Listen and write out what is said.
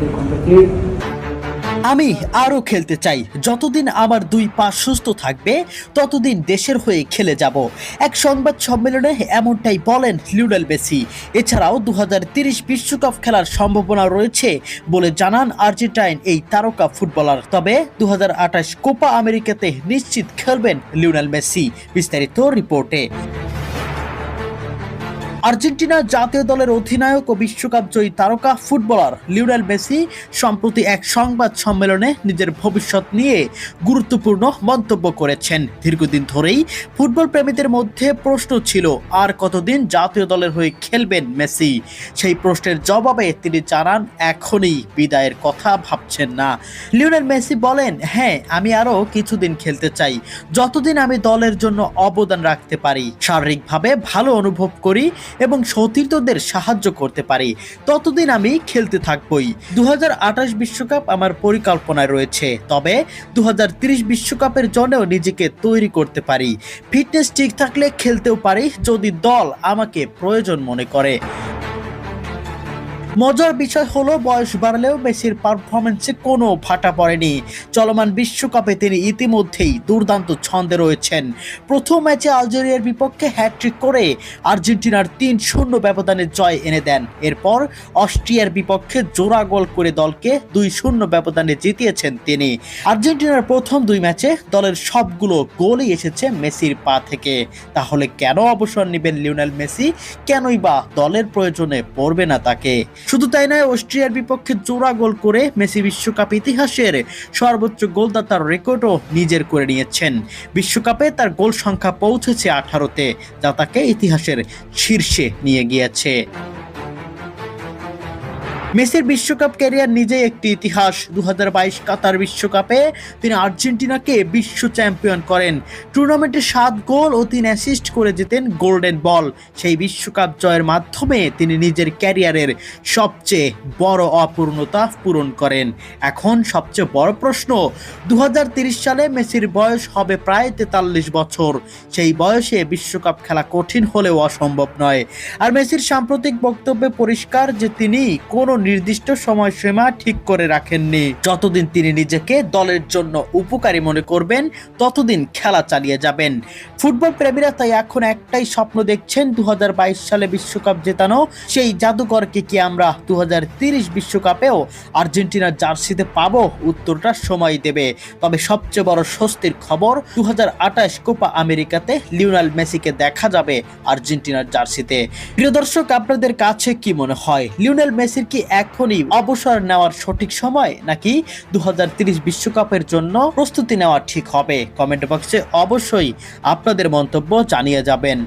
de competir. আমি আরো খেলতে চাই। যতদিন আমার দুই পা সুস্থ থাকবে ততদিন দেশের হয়ে খেলে যাব। এক সংবাদ সম্মেলনে এমনটাই বলেন লিওনেল মেসি। এছাড়াও 2030 বিশ্বকাপ খেলার সম্ভাবনা রয়েছে বলে জানান আর্জেন্টাইন এই তারকা ফুটবলার। তবে 2028 কোপা আমেরিকাতে নিশ্চিত খেলবেন লিওনেল মেসি। বিস্তারিত রিপোর্টে। আর্জেন্টিনা জাতীয় দলের অধিনায়ক ও বিশ্বকাপ জয়ী তারকা ফুটবলার লিওনেল মেসি সম্প্রতি এক সংবাদ সম্মেলনে নিজের ভবিষ্যৎ নিয়ে গুরুত্বপূর্ণ মন্তব্য করেছেন। দীর্ঘদিন ধরেই ফুটবল প্রেমীদের মধ্যে প্রশ্ন ছিল আর কতদিন জাতীয় দলের হয়ে খেলবেন মেসি। সেই প্রশ্নের জবাবে তিনি জানান এখনই বিদায়ের কথা ভাবছেন না। লিওনেল মেসি বলেন, হ্যাঁ, আমি আরও কিছুদিন খেলতে চাই। যতদিন আমি দলের জন্য অবদান রাখতে পারি, শারীরিকভাবে ভালো অনুভব করি এবং সতীর্থদের সাহায্য করতে পারি, ততদিন আমি খেলতে থাকবই। 2028 বিশ্বকাপ আমার পরিকল্পনায় রয়েছে, তবে 2030 বিশ্বকাপের জন্যও নিজেকে তৈরি করতে পারি। ফিটনেস ঠিক থাকলে খেলতেও পারি যদি দল আমাকে প্রয়োজন মনে করে। মজার বিষয় হলো বয়স বাড়লেও মেসির পারফরমেন্সে কোনো ভাটা পড়েনি। চলমান বিশ্বকাপে তিনি ইতিমধ্যেই দুর্দান্ত ছন্দে রয়েছেন। প্রথম ম্যাচে আলজেরিয়ার বিপক্ষে হ্যাট্রিক করে আর্জেন্টিনার 3-0 ব্যবধানে জয় এনে দেন। এরপর অস্ট্রিয়ার বিপক্ষে জোড়া গোল করে দলকে 2-0 ব্যবধানে জিতিয়েছেন তিনি। আর্জেন্টিনার প্রথম দুই ম্যাচে দলের সবগুলো গোলই এসেছে মেসির পা থেকে। তাহলে কেন অবসর নেবেন লিওনেল মেসি? কেনই বা দলের প্রয়োজনে পড়বে না তাকে? শুধু তাই নয়, অস্ট্রিয়ার বিপক্ষে জোড়া গোল করে মেসি বিশ্বকাপ ইতিহাসের সর্বোচ্চ গোলদাতার রেকর্ডও নিজের করে নিয়েছেন। বিশ্বকাপে তার গোল সংখ্যা পৌঁছেছে 18-তে, যা তাকে ইতিহাসের শীর্ষে নিয়ে গিয়েছে। মেসির বিশ্বকাপ ক্যারিয়ার নিজেই একটি ইতিহাস। 2022 কাতার বিশ্বকাপে তিনি আর্জেন্টিনাকে বিশ্ব চ্যাম্পিয়ন করেন। টুর্নামেন্টে 7 গোল ও 3 অ্যাসিস্ট করে জিতেন গোল্ডেন বল। সেই বিশ্বকাপ জয়ের মাধ্যমে তিনি নিজের ক্যারিয়ারের সবচেয়ে বড় অপূর্ণতা পূরণ করেন। এখন সবচেয়ে বড় প্রশ্ন, 2030 সালে মেসির বয়স হবে প্রায় 43 বছর। সেই বয়সে বিশ্বকাপ খেলা কঠিন হলেও অসম্ভব নয়। আর মেসির সাম্প্রতিক বক্তব্যে পরিষ্কার যে তিনি কোনো নির্দিষ্ট সময়সীমা ঠিক করে রাখেননি। যতদিন তিনি নিজেকে দলের জন্য উপকারী মনে করবেন ততদিন খেলা চালিয়ে যাবেন। ফুটবল প্রেমীরা তাই এখন একটাই স্বপ্ন দেখছেন, 2022 সালে বিশ্বকাপ জেতানো। সেই জাদুকরকে কি আমরা 2030 বিশ্বকাপেও আর্জেন্টিনার জার্সিতে পাবো? উত্তরটা সময় দেবে। তবে সবচেয়ে বড় স্বস্তির খবর, 2028 কোপা আমেরিকাতে লিওনেল মেসিকে দেখা যাবে আর্জেন্টিনার জার্সিতে। প্রিয় দর্শক, আপনাদের কাছে কি মনে হয়, লিওনেল মেসির কি এখনই অবসর নেওয়ার সঠিক সময়, নাকি 2030 বিশ্বকাপের জন্য প্রস্তুতি নেওয়া ঠিক হবে? কমেন্ট বক্সে অবশ্যই আপনাদের মন্তব্য জানিয়ে যাবেন।